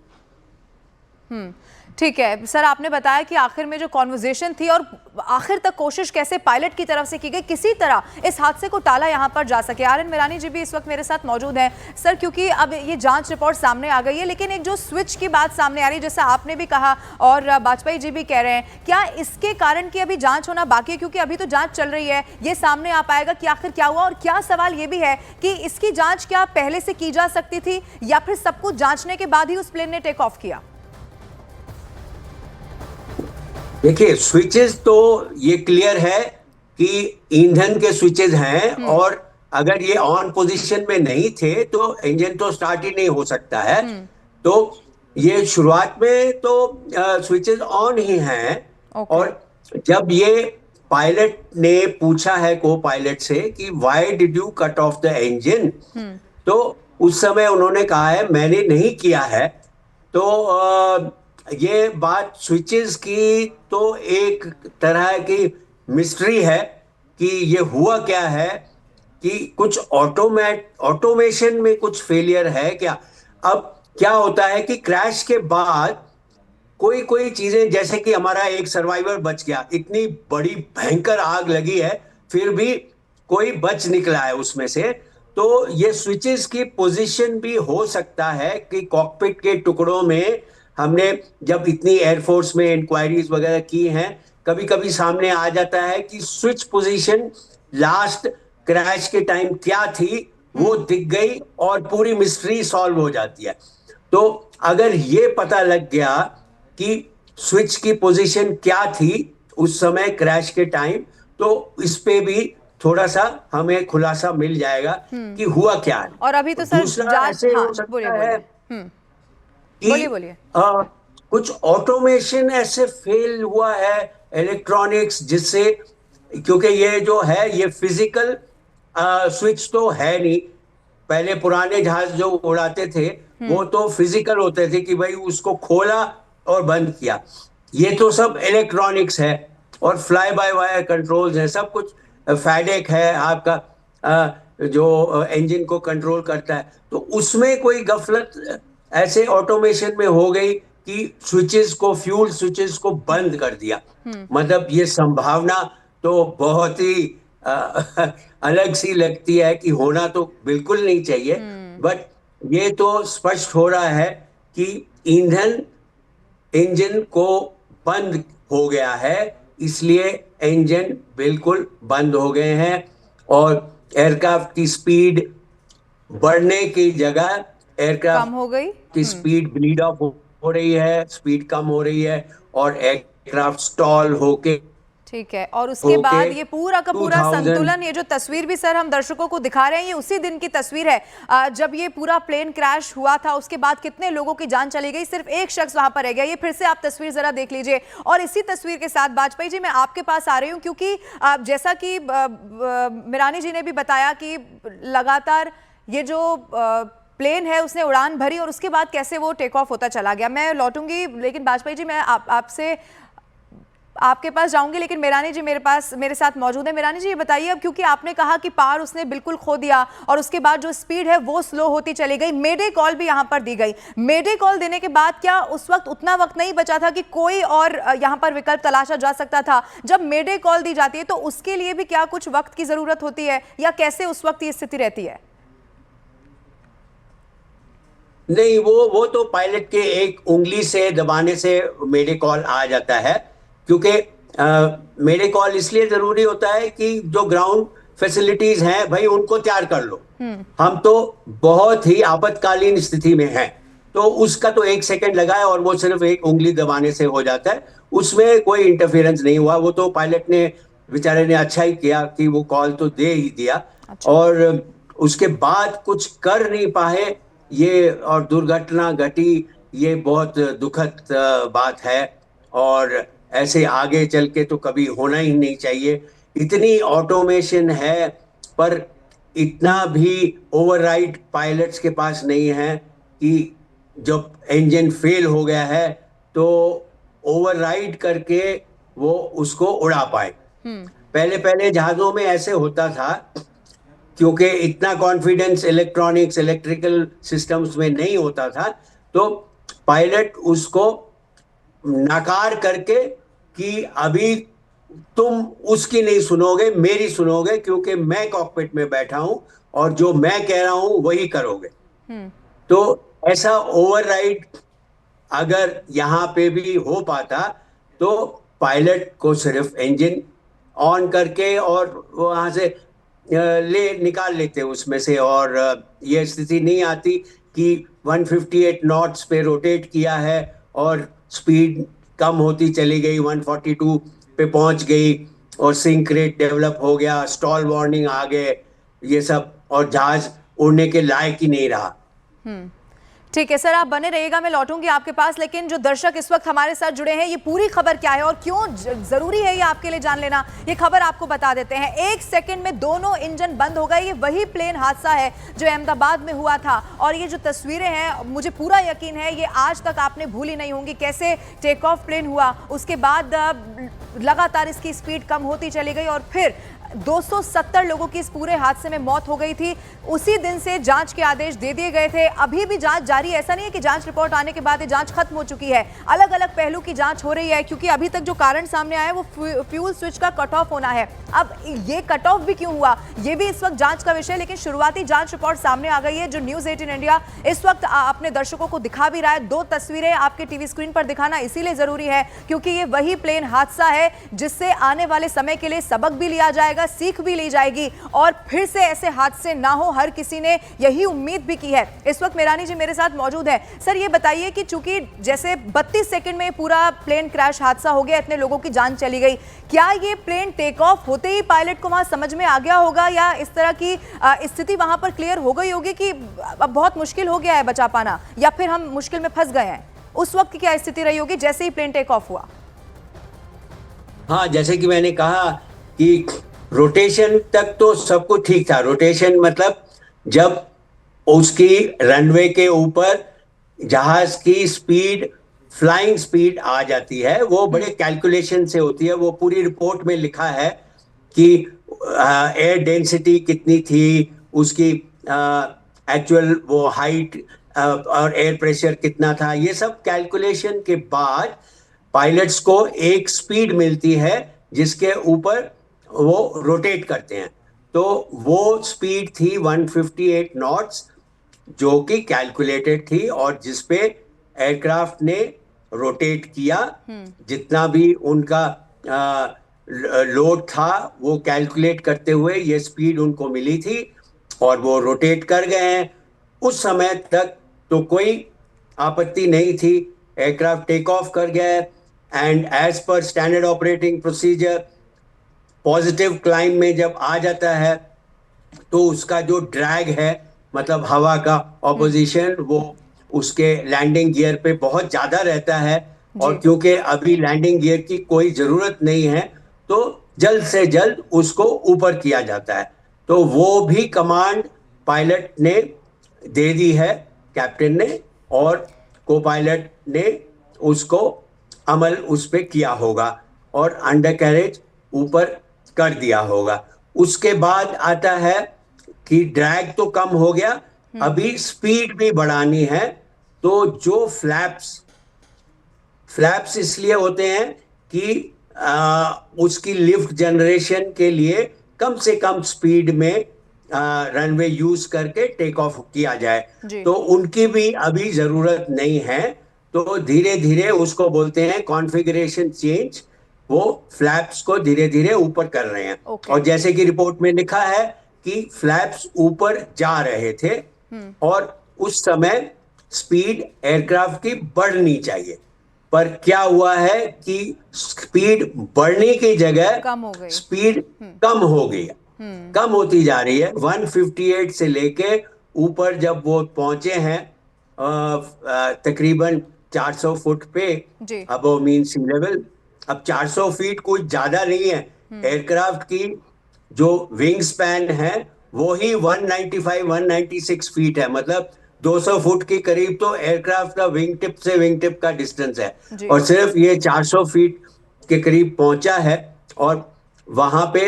ठीक है सर, आपने बताया कि आखिर में जो कॉन्वर्जेशन थी और आखिर तक कोशिश कैसे पायलट की तरफ से की गई, किसी तरह इस हादसे को टाला यहां पर जा सके। आर एन मीरानी जी भी इस वक्त मेरे साथ मौजूद हैं। सर, क्योंकि अब ये जांच रिपोर्ट सामने आ गई है, लेकिन एक जो स्विच की बात सामने आ रही है, जैसा आपने भी कहा और वाजपेयी जी भी कह रहे हैं, क्या इसके कारण की अभी जांच होना बाकी है? क्योंकि अभी तो जांच चल रही है, ये सामने आ पाएगा कि आखिर क्या हुआ। और क्या सवाल ये भी है कि इसकी जांच क्या पहले से की जा सकती थी या फिर सब कुछ जांचने के बाद ही उस प्लेन ने टेक ऑफ किया? देखिए, स्विचेस तो ये क्लियर है कि ईंधन के स्विचेस हैं, और अगर ये ऑन पोजीशन में नहीं थे तो इंजन तो स्टार्ट ही नहीं हो सकता है। तो ये शुरुआत में तो स्विचेस ऑन ही हैं। और जब ये पायलट ने पूछा है को पायलट से कि why did you cut off the engine, तो उस समय उन्होंने कहा है मैंने नहीं किया है। तो ये बात स्विचेस की तो एक तरह की मिस्ट्री है कि ये हुआ क्या है, कि कुछ ऑटोमेशन में कुछ फेलियर है क्या। अब क्या होता है कि क्रैश के बाद कोई कोई चीजें, जैसे कि हमारा एक सर्वाइवर बच गया, इतनी बड़ी भयंकर आग लगी है फिर भी कोई बच निकला है उसमें से। तो ये स्विचेस की पोजीशन भी हो सकता है कि कॉकपिट के टुकड़ों में, हमने जब इतनी एयरफोर्स में इंक्वायरीज वगैरह की हैं, कभी कभी सामने आ जाता है कि स्विच पोजीशन लास्ट क्रैश के टाइम क्या थी वो दिख गई और पूरी मिस्ट्री सॉल्व हो जाती है। तो अगर ये पता लग गया कि स्विच की पोजीशन क्या थी उस समय क्रैश के टाइम, तो इस पे भी थोड़ा सा हमें खुलासा मिल जाएगा कि हुआ क्या है। और अभी तो सर जांच, हाँ, बोलिए बोलिए। कुछ ऑटोमेशन ऐसे फेल हुआ है इलेक्ट्रॉनिक्स, जिससे, क्योंकि ये जो है ये फिजिकल स्विच तो है नहीं। पहले पुराने जहाज जो उड़ाते थे वो तो फिजिकल होते थे कि भाई उसको खोला और बंद किया। ये तो सब इलेक्ट्रॉनिक्स है और फ्लाई बाय वायर कंट्रोल्स है, सब कुछ फैडेक है आपका जो इंजन को कंट्रोल करता है। तो उसमें कोई गफलत ऐसे ऑटोमेशन में हो गई कि स्विचेस को, फ्यूल स्विचेस को बंद कर दिया। मतलब ये संभावना तो बहुत ही अलग सी लगती है कि होना तो बिल्कुल नहीं चाहिए। बट ये तो स्पष्ट हो रहा है कि इंजन को बंद हो गया है, इसलिए इंजन बिल्कुल बंद हो गए हैं और एयरक्राफ्ट की स्पीड बढ़ने की जगह एयरक्राफ्ट कम हो गई, की स्पीड ब्लीड ऑफ हो रही है, स्पीड कम हो रही है और एयरक्राफ्ट स्टॉल होके, ठीक है। और उसके बाद ये पूरा का पूरा संतुलन, ये जो तस्वीर भी सर हम दर्शकों को दिखा रहे हैं, ये उसी दिन की तस्वीर है जब ये पूरा प्लेन क्रैश हुआ था। उसके बाद कितने लोगों की जान चली गई, सिर्फ एक शख्स वहां पर रह गया। ये फिर से आप तस्वीर जरा देख लीजिए। और इसी तस्वीर के साथ वाजपेयी जी मैं आपके पास आ रही हूँ, क्योंकि जैसा कि मीरानी जी ने भी बताया कि लगातार ये जो प्लेन है उसने उड़ान भरी और उसके बाद कैसे वो टेक ऑफ होता चला गया। मैं लौटूंगी, लेकिन वाजपेयी जी मैं आपसे आपके पास जाऊंगी, लेकिन मीरानी जी मेरे साथ मौजूद है। मीरानी जी ये बताइए, अब क्योंकि आपने कहा कि पार उसने बिल्कुल खो दिया और उसके बाद जो स्पीड है वो स्लो होती चली गई, मेडे कॉल भी यहां पर दी गई। मेडे कॉल देने के बाद क्या उस वक्त उतना वक्त नहीं बचा था कि कोई और यहां पर विकल्प तलाशा जा सकता था? जब मेडे कॉल दी जाती है तो उसके लिए भी क्या कुछ वक्त की जरूरत होती है या कैसे उस वक्त ये स्थिति रहती है? नहीं, वो तो पायलट के एक उंगली से दबाने से मेडे कॉल आ जाता है, क्योंकि मेडे कॉल इसलिए जरूरी होता है कि जो ग्राउंड फैसिलिटीज हैं भाई उनको तैयार कर लो। हम तो बहुत ही आपातकालीन स्थिति में हैं, तो उसका तो 1 सेकंड लगा है और वो सिर्फ एक उंगली दबाने से हो जाता है, उसमें कोई इंटरफेरेंस नहीं हुआ। वो तो पायलट ने बेचारे ने अच्छा ही किया कि वो कॉल तो दे ही दिया। अच्छा। और उसके बाद कुछ कर नहीं पाए ये और दुर्घटना घटी, ये बहुत दुखद बात है और ऐसे आगे चल के तो कभी होना ही नहीं चाहिए। इतनी ऑटोमेशन है पर इतना भी ओवरराइड पायलट्स के पास नहीं है कि जब इंजन फेल हो गया है तो ओवरराइड करके वो उसको उड़ा पाए। पहले पहले जहाजों में ऐसे होता था, क्योंकि इतना कॉन्फिडेंस इलेक्ट्रॉनिक्स इलेक्ट्रिकल सिस्टम्स में नहीं होता था, तो पायलट उसको नकार करके कि अभी तुम उसकी नहीं सुनोगे, मेरी सुनोगे, क्योंकि मैं कॉकपिट में बैठा हूं और जो मैं कह रहा हूं वही करोगे। तो ऐसा ओवरराइड अगर यहाँ पे भी हो पाता तो पायलट को सिर्फ इंजन ऑन करके और वहां से ले निकाल लेते उसमें से, और ये स्थिति नहीं आती कि 158 नॉट्स पे रोटेट किया है और स्पीड कम होती चली गई, 142 पे पहुंच गई और सिंक रेट डेवलप हो गया, स्टॉल वार्निंग आ गए, ये सब, और जहाज उड़ने के लायक ही नहीं रहा। ठीक है सर, आप बने रहिएगा, मैं लौटूंगी आपके पास। लेकिन जो दर्शक इस वक्त हमारे साथ जुड़े हैं, ये पूरी खबर क्या है और क्यों जरूरी है ये आपके लिए जान लेना, ये खबर आपको बता देते हैं। 1 सेकंड में दोनों इंजन बंद हो गए। ये वही प्लेन हादसा है जो अहमदाबाद में हुआ था, और ये जो तस्वीरें हैं, मुझे पूरा यकीन है ये आज तक आपने भूली नहीं होंगी। कैसे टेक ऑफ प्लेन हुआ, उसके बाद लगातार इसकी स्पीड कम होती चली गई और फिर 270 लोगों की इस पूरे हादसे में मौत हो गई थी। उसी दिन से जांच के आदेश दे दिए गए थे। अभी भी जांच जारी है, ऐसा नहीं है कि जांच रिपोर्ट आने के बाद ये जांच खत्म हो चुकी है। अलग अलग पहलू की जांच हो रही है, क्योंकि अभी तक जो कारण सामने आया है वो फ्यूल स्विच का कट ऑफ होना है। अब ये कट ऑफ भी क्यों हुआ, ये भी इस वक्त जांच का विषय है, लेकिन शुरुआती जांच रिपोर्ट सामने आ गई है, जो न्यूज 18 इंडिया इस वक्त अपने दर्शकों को दिखा भी रहा है। 2 तस्वीरें आपके टीवी स्क्रीन पर दिखाना इसीलिए जरूरी है क्योंकि ये वही प्लेन हादसा है जिससे आने वाले समय के लिए सबक भी लिया जाएगा, सीख भी ली जाएगी और फिर से ऐसे हादसे ना हो, हर किसी ने यही उम्मीद भी की है। इस वक्त मेरानी जी मेरे साथ मौजूद है। सर, ये बताइए कि चूंकि जैसे 32 सेकंड में पूरा प्लेन क्रैश हादसा हो गया, इतने लोगों की जान चली गई, क्या ये प्लेन टेक ऑफ होते ही पायलट को वहां समझ में आ गया होगा, या इस तरह की स्थिति वहां पर क्लियर हो गई होगी कि अब बहुत मुश्किल हो गया है बचा पाना, या फिर हम मुश्किल में फंस गए हैं? उस वक्त की क्या स्थिति रही होगी जैसे ही प्लेन टेक ऑफ हुआ? हाँ, जैसे कि मैंने कहा कि रोटेशन तक तो सब कुछ ठीक था। रोटेशन मतलब जब उसकी रनवे के ऊपर जहाज की स्पीड, फ्लाइंग स्पीड आ जाती है, वो बड़े कैलकुलेशन से होती है। वो पूरी रिपोर्ट में लिखा है कि एयर डेंसिटी कितनी थी, उसकी एक्चुअल वो हाइट और एयर प्रेशर कितना था, ये सब कैलकुलेशन के बाद पायलट्स को एक स्पीड मिलती है जिसके ऊपर वो रोटेट करते हैं। तो वो स्पीड थी 158 नॉट्स, जो कि कैलकुलेटेड थी और जिसपे एयरक्राफ्ट ने रोटेट किया। जितना भी उनका लोड था वो कैलकुलेट करते हुए ये स्पीड उनको मिली थी और वो रोटेट कर गए हैं। उस समय तक तो कोई आपत्ति नहीं थी, एयरक्राफ्ट टेक ऑफ कर गया and as per standard operating procedure positive climb में जब आ जाता है तो उसका जो ड्रैग है, मतलब हवा का ऑपोजिशन, वो उसके लैंडिंग गियर पे बहुत ज्यादा रहता है। और क्योंकि अभी लैंडिंग गियर की कोई जरूरत नहीं है तो जल्द से जल्द उसको ऊपर किया जाता है। तो वो भी कमांड पायलट ने दे दी है, कैप्टन ने, और को पायलट ने उसको अमल उस पे किया होगा और अंडर कैरेज ऊपर कर दिया होगा। उसके बाद आता है कि ड्रैग तो कम हो गया, अभी स्पीड भी बढ़ानी है। तो जो फ्लैप्स इसलिए होते हैं कि उसकी लिफ्ट जनरेशन के लिए कम से कम स्पीड में रनवे यूज करके टेक ऑफ किया जाए, तो उनकी भी अभी जरूरत नहीं है। तो धीरे धीरे उसको बोलते हैं कॉन्फ़िगरेशन चेंज, वो फ्लैप्स को धीरे धीरे ऊपर कर रहे हैं। और जैसे कि रिपोर्ट में लिखा है कि फ्लैप्स ऊपर जा रहे थे और उस समय स्पीड एयरक्राफ्ट की बढ़नी चाहिए, पर क्या हुआ है कि स्पीड बढ़ने की जगह स्पीड कम हो गई, कम होती जा रही है। 158 से लेके ऊपर जब वो पहुंचे हैं तकरीबन 400 फुट पे अबव मीन सी लेवल। अब 400 फीट कोई ज्यादा नहीं है। एयरक्राफ्ट की जो विंग स्पैन है वो ही 196 फीट है, मतलब 200 फुट के करीब तो एयरक्राफ्ट का विंग टिप से विंग टिप का डिस्टेंस है, और सिर्फ ये 400 फीट के करीब पहुंचा है। और वहां पे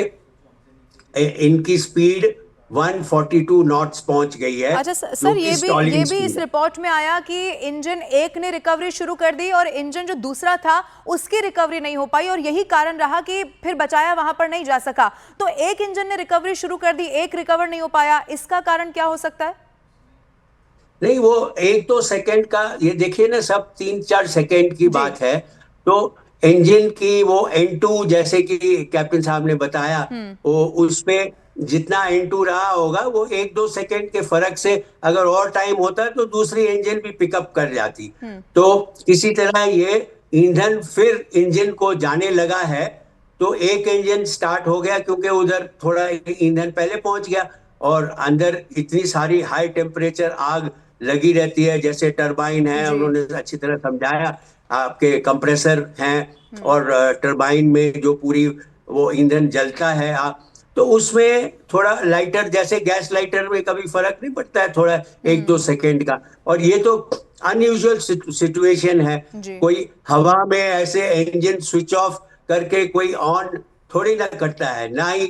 इनकी स्पीड 142 नॉट्स पहुंच गई है। अच्छा जो सर, कि ये स्टॉलिंग भी स्पीड इस है। रिपोर्ट में आया कि इंजन एक ने रिकवरी शुरू कर दी और इंजन जो दूसरा था उसकी रिकवरी नहीं हो पाई, और यही कारण रहा कि फिर बचाया वहां पर नहीं जा सका। तो एक इंजन ने रिकवरी शुरू कर दी, एक रिकवर नहीं हो पाया, इसका कारण क्या हो सकता है? नहीं, वो 1-2 सेकंड का, ये देखिए ना, सब 3-4 सेकंड की जी। बात है। तो इंजन की वो N2, जैसे कि कैप्टन साहब ने बताया, वो उसमें जितना N2 रहा होगा, वो 1-2 सेकंड के फर्क से अगर और टाइम होता तो दूसरी इंजन भी पिकअप कर जाती। तो इसी तरह ये ईंधन फिर इंजन को जाने लगा है, तो एक इंजन स्टार्ट हो गया क्योंकि उधर थोड़ा ईंधन पहले पहुंच गया, और अंदर इतनी सारी हाई टेम्परेचर आग लगी रहती है, जैसे टरबाइन है, जी। उन्होंने अच्छी तरह समझाया, आपके कंप्रेसर हैं और टरबाइन में जो पूरी वो ईंधन जलता है, आप तो उसमें थोड़ा लाइटर, जैसे गैस लाइटर में कभी फर्क नहीं पड़ता है, थोड़ा 1-2 सेकंड का। और ये तो अनयूजुअल सिचुएशन है। जी। कोई हवा में ऐसे इंजन स्विच ऑफ करके कोई ऑन थोड़ी ना करता है, ना ही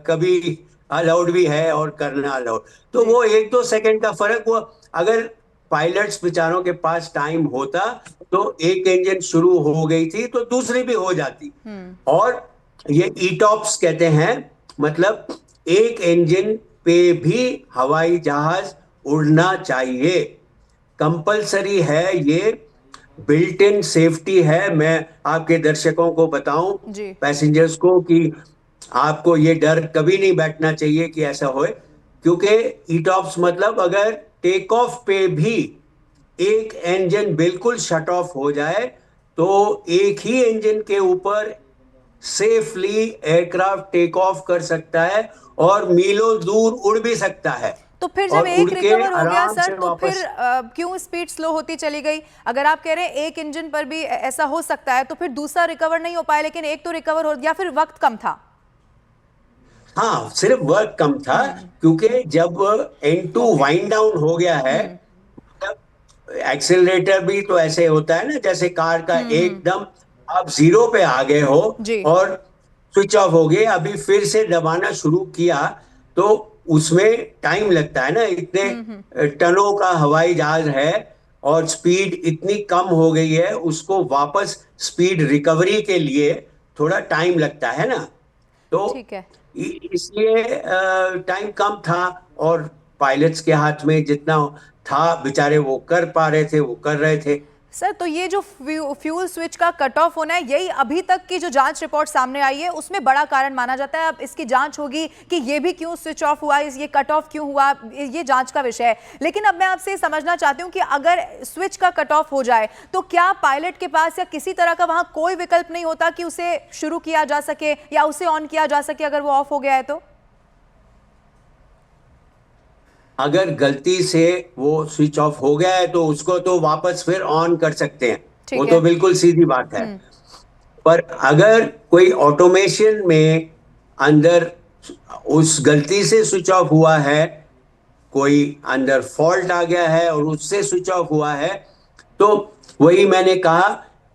कभी अलाउड भी है और करना अलाउड। तो जी। वो 1-2 सेकंड का फर्क, वो अगर पायलट्स बेचारों के पास टाइम होता तो एक इंजन शुरू हो गई थी तो दूसरी भी हो जाती। और ये ईटॉप्स कहते हैं, मतलब एक इंजन पे भी हवाई जहाज उड़ना चाहिए, कंपलसरी है, ये बिल्ट इन सेफ्टी है। मैं आपके दर्शकों को बताऊं, जी। पैसेंजर्स को, कि आपको ये डर कभी नहीं बैठना चाहिए कि ऐसा होए, क्योंकि ईटॉप्स मतलब अगर टेक ऑफ पे भी एक इंजन बिल्कुल शट ऑफ हो जाए तो एक ही इंजन के ऊपर सेफली एयरक्राफ्ट टेक ऑफ कर सकता है और मीलों दूर उड़ भी सकता है, तो फिर जब और उड़ एक के रिकवर हो गया आराम सर, से तो फिर वापस। क्यों स्पीड स्लो होती चली गई? अगर आप कह रहे हैं एक इंजन पर भी ऐसा हो सकता है, तो फिर दूसरा रिकवर नहीं हो पाया लेकिन एक तो रिकवर हो गया, फिर वक्त कम था? हाँ, सिर्फ वर्क कम था, क्योंकि जब N2 ओके। वाइंड डाउन हो गया है, तब एक्सेलरेटर भी तो ऐसे होता है ना, जैसे कार का एकदम आप जीरो पे आ गए हो जी। और स्विच ऑफ हो गए, अभी फिर से दबाना शुरू किया, तो उसमें टाइम लगता है ना, इतने टनों का हवाई जहाज है और स्पीड इतनी कम हो गई है, उसको वापस स्पीड रिकवरी के लिए थोड़ा टाइम लगता है ना। तो ठीक है इसलिए टाइम कम था, और पायलट्स के हाथ में जितना था, बेचारे वो कर पा रहे थे, वो कर रहे थे। सर, तो ये जो फ्यूल स्विच का कट ऑफ होना है, यही अभी तक की जो जांच रिपोर्ट सामने आई है उसमें बड़ा कारण माना जाता है। अब इसकी जांच होगी कि ये भी क्यों स्विच ऑफ हुआ, ये कट ऑफ क्यों हुआ, ये जांच का विषय है। लेकिन अब मैं आपसे समझना चाहती हूँ कि अगर स्विच का कट ऑफ हो जाए तो क्या पायलट के पास या किसी तरह का वहां कोई विकल्प नहीं होता कि उसे शुरू किया जा सके या उसे ऑन किया जा सके अगर वो ऑफ हो गया है तो? अगर गलती से वो स्विच ऑफ हो गया है तो उसको तो वापस फिर ऑन कर सकते हैं, वो ठीक तो है। बिल्कुल सीधी बात है। पर अगर कोई ऑटोमेशन में अंदर उस गलती से स्विच ऑफ हुआ है, कोई अंदर फॉल्ट आ गया है और उससे स्विच ऑफ हुआ है, तो वही मैंने कहा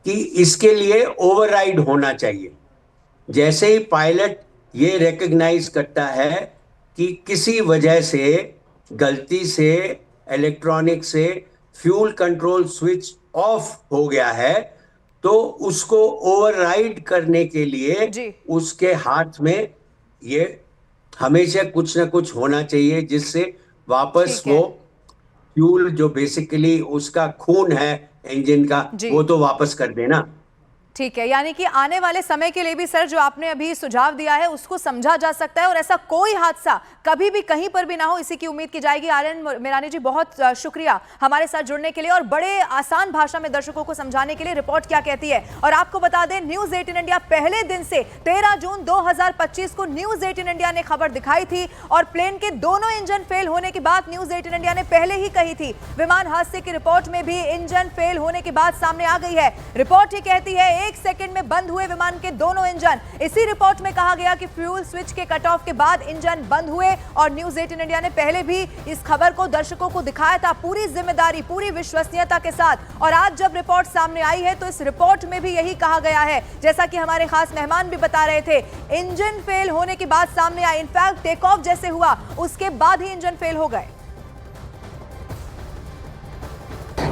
कि इसके लिए ओवरराइड होना चाहिए। जैसे ही पायलट ये रिकग्नाइज करता है कि किसी वजह से गलती से इलेक्ट्रॉनिक से फ्यूल कंट्रोल स्विच ऑफ हो गया है, तो उसको ओवरराइड करने के लिए जी। उसके हाथ में ये हमेशा कुछ ना कुछ होना चाहिए, जिससे वापस ठीक वो है। फ्यूल जो बेसिकली उसका खून है इंजन का, जी। वो तो वापस कर देना। ठीक है, यानी कि आने वाले समय के लिए भी सर जो आपने अभी सुझाव दिया है उसको समझा जा सकता है और ऐसा कोई हादसा कभी भी कहीं पर भी ना हो, इसी की उम्मीद की जाएगी। आर्यन मिरानी जी, बहुत शुक्रिया हमारे साथ जुड़ने के लिए और बड़े आसान भाषा में दर्शकों को समझाने के लिए। रिपोर्ट क्या कहती है, और आपको बता दें, न्यूज 18 इंडिया पहले दिन से 13 जून 2025 को न्यूज 18 इंडिया ने खबर दिखाई थी और प्लेन के दोनों इंजन फेल होने की बात न्यूज 18 इंडिया ने पहले ही कही थी। विमान हादसे की रिपोर्ट में भी इंजन फेल होने की बात सामने आ गई है। रिपोर्ट ही कहती है 1 सेकंड में बंद हुए विमान के दोनों इंजन। इसी रिपोर्ट में कहा गया कि फ्यूल स्विच के कट ऑफ के बाद इंजन बंद हुए और न्यूज 18 इंडिया ने पहले भी इस खबर को दर्शकों को दिखाया था पूरी जिम्मेदारी, पूरी विश्वसनीयता के साथ। और आज जब रिपोर्ट सामने आई है तो इस रिपोर्ट में भी यही कहा गया है, जैसा कि हमारे खास मेहमान भी बता रहे थे। इंजन फेल होने की बात सामने आई, इनफैक्ट टेक ऑफ जैसे हुआ उसके बाद ही इंजन फेल हो गए।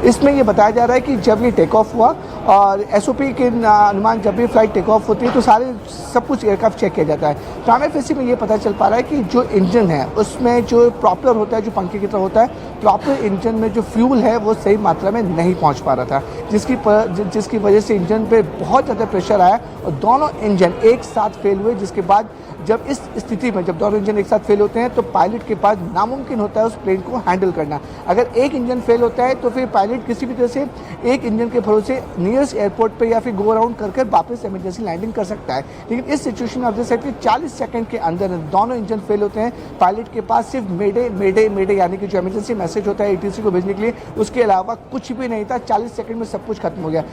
इसमें ये बताया जा रहा है कि जब ये टेक ऑफ हुआ और एसओपी के अनुमान जब भी फ्लाइट टेक ऑफ होती है तो सब कुछ एयरक्राफ्ट चेक किया जाता है। प्राइमरी फेसी में ये पता चल पा रहा है कि जो इंजन है उसमें जो प्रॉपर होता है, जो पंखे की तरह होता है, प्रॉपर इंजन में जो फ्यूल है वो सही मात्रा में नहीं पहुंच पा रहा था, जिसकी वजह से इंजन पे बहुत ज़्यादा प्रेशर आया और दोनों इंजन एक साथ फेल हुए। जिसके बाद जब इस स्थिति में जब दोनों इंजन एक साथ फेल होते हैं तो पायलट के पास नामुमकिन होता है उस प्लेन को हैंडल करना। अगर एक इंजन फेल होता है तो फिर पायलट किसी भी तरह से एक इंजन के भरोसे नियरेस्ट एयरपोर्ट पे या फिर गो अराउंड करके वापस इमरजेंसी लैंडिंग कर सकता है। लेकिन इस सिचुएशन में आप देख सकते हैं 40 सेकंड के अंदर दोनों इंजन फेल होते हैं। पायलट के पास सिर्फ मेडे मेडे मेडे यानी कि जो इमरजेंसी मैसेज होता है एटीसी को भेजने के लिए, उसके अलावा कुछ भी नहीं था। 40 सेकंड में सब कुछ खत्म हो गया।